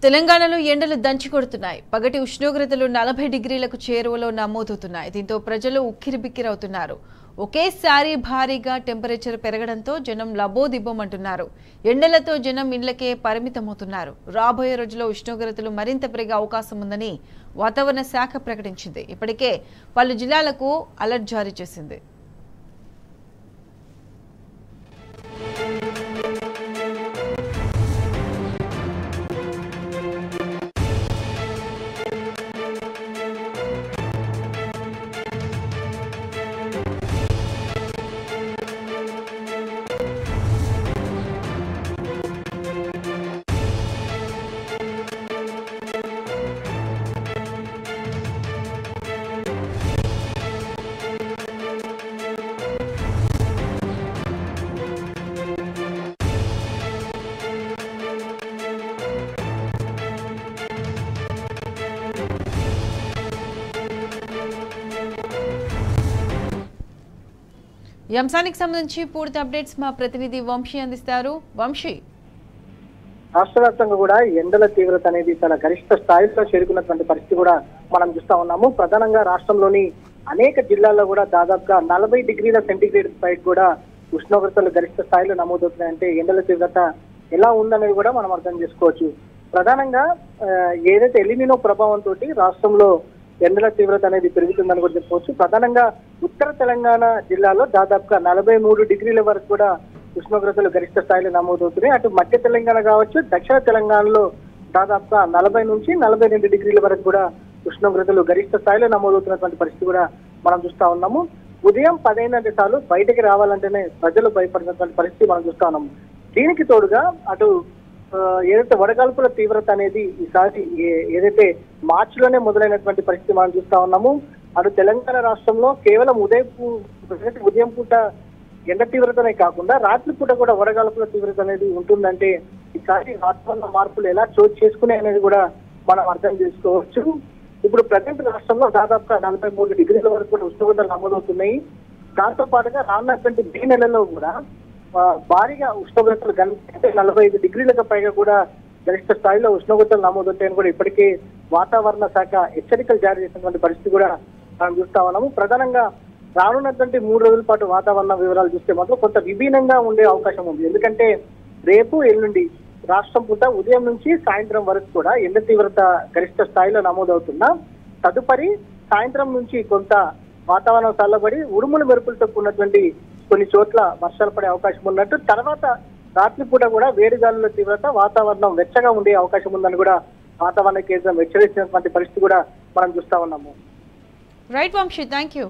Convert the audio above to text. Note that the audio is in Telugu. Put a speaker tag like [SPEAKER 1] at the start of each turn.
[SPEAKER 1] తెలంగాణలో ఎండలు దంచి కొడుతున్నాయి. పగటి ఉష్ణోగ్రతలు 40 డిగ్రీలకు చేరువలో నమోదవుతున్నాయి. దీంతో ప్రజలు ఉక్కిరిబిక్కిరవుతున్నారు. ఒకేసారి భారీగా టెంపరేచర్ పెరగడంతో జనం లబోదిబ్బమంటున్నారు. ఎండలతో జనం ఇళ్లకే పరిమితమవుతున్నారు. రాబోయే రోజుల్లో ఉష్ణోగ్రతలు మరింత పెరిగే అవకాశం ఉందని వాతావరణ శాఖ ప్రకటించింది. ఇప్పటికే పలు జిల్లాలకు అలర్ట్ జారీ చేసింది. ఈ అంశానికి సంబంధించి పూర్తి అప్డేట్స్ మా ప్రతినిధి వంశీ అందిస్తారు. వంశీ,
[SPEAKER 2] రాష్ట్ర వ్యాప్తంగా కూడా ఎండల తీవ్రత అనేది చాలా గరిష్ట స్థాయిలో చేరుకున్నటువంటి పరిస్థితి కూడా మనం చూస్తా ఉన్నాము. ప్రధానంగా రాష్ట్రంలోని అనేక జిల్లాల్లో కూడా దాదాపుగా 40 డిగ్రీల సెంటీగ్రేడ్ పై కూడా ఉష్ణోగ్రతలు గరిష్ట స్థాయిలో నమోదవుతున్నాయంటే ఎండల తీవ్రత ఎలా ఉందనేది కూడా మనం అర్థం చేసుకోవచ్చు. ప్రధానంగా ఏదైతే ఎలినినో ప్రభావంతో రాష్ట్రంలో ఎండల తీవ్రత అనేది పెరుగుతుందని కూడా చెప్పుకోవచ్చు. ప్రధానంగా ఉత్తర తెలంగాణ జిల్లాలో దాదాపుగా 43 డిగ్రీల వరకు కూడా ఉష్ణోగ్రతలు గరిష్ట స్థాయిలో నమోదవుతున్నాయి. అటు మధ్య తెలంగాణ కావచ్చు, దక్షిణ తెలంగాణలో దాదాపుగా 40 నుంచి 42 డిగ్రీల వరకు కూడా ఉష్ణోగ్రతలు గరిష్ట స్థాయిలో నమోదవుతున్నటువంటి పరిస్థితి కూడా మనం చూస్తా ఉన్నాము. ఉదయం 10 గంటల సార్లు బయటకి రావాలంటేనే ప్రజలు భయపడినటువంటి పరిస్థితి మనం చూస్తా ఉన్నాము. దీనికి తోడుగా అటు ఏదైతే వడగాల్పుల తీవ్రత అనేది ఈసారి ఏదైతే మార్చిలోనే మొదలైనటువంటి పరిస్థితి మనం చూస్తా ఉన్నాము. అటు తెలంగాణ రాష్ట్రంలో కేవలం ఉదయం పూట ఎండ తీవ్రతనే కాకుండా రాత్రి పూట కూడా వడగాల్పుల తీవ్రత అనేది ఉంటుందంటే ఈసారి వాతావరణ మార్పులు ఎలా చోటు చేసుకునే అనేది కూడా మనం అర్థం చేసుకోవచ్చు. ఇప్పుడు ప్రజెంట్ రాష్ట్రంలో దాదాపుగా 43 డిగ్రీల వరకు కూడా ఉష్ణోగ్రతలు నమోదవుతున్నాయి. దాంతో పాటుగా రానున్నటువంటి మే నెలలో కూడా భారీగా ఉష్ణోగ్రతలు గంటే 45 డిగ్రీలకు పైగా కూడా గరిష్ట స్థాయిలో ఉష్ణోగ్రతలు నమోదవుతాయని కూడా ఇప్పటికే వాతావరణ శాఖ హెచ్చరికలు జారీ చేసినటువంటి పరిస్థితి కూడా మనం చూస్తా ఉన్నాము. ప్రధానంగా రానున్నటువంటి 3 రోజుల పాటు వాతావరణ వివరాలు చూస్తే మాత్రం కొంత విభిన్నంగా ఉండే అవకాశం ఉంది. ఎందుకంటే రేపు ఎల్లుండి రాష్ట్రం పూట ఉదయం నుంచి సాయంత్రం వరకు కూడా ఎండ తీవ్రత గరిష్ట స్థాయిలో నమోదవుతున్నా తదుపరి సాయంత్రం నుంచి కొంత వాతావరణం చల్లబడి ఉరుములు మెరుపులతో కూడినటువంటి కొన్ని చోట్ల వర్షాలు పడే అవకాశం ఉన్నట్టు, తర్వాత రాత్రిపూట కూడా వేడిగాలుల తీవ్రత వాతావరణం వెచ్చగా ఉండే అవకాశం ఉందని కూడా వాతావరణ కేంద్రం హెచ్చరించినటువంటి పరిస్థితి కూడా మనం చూస్తా ఉన్నాము.
[SPEAKER 1] Right Vamshi, thank you.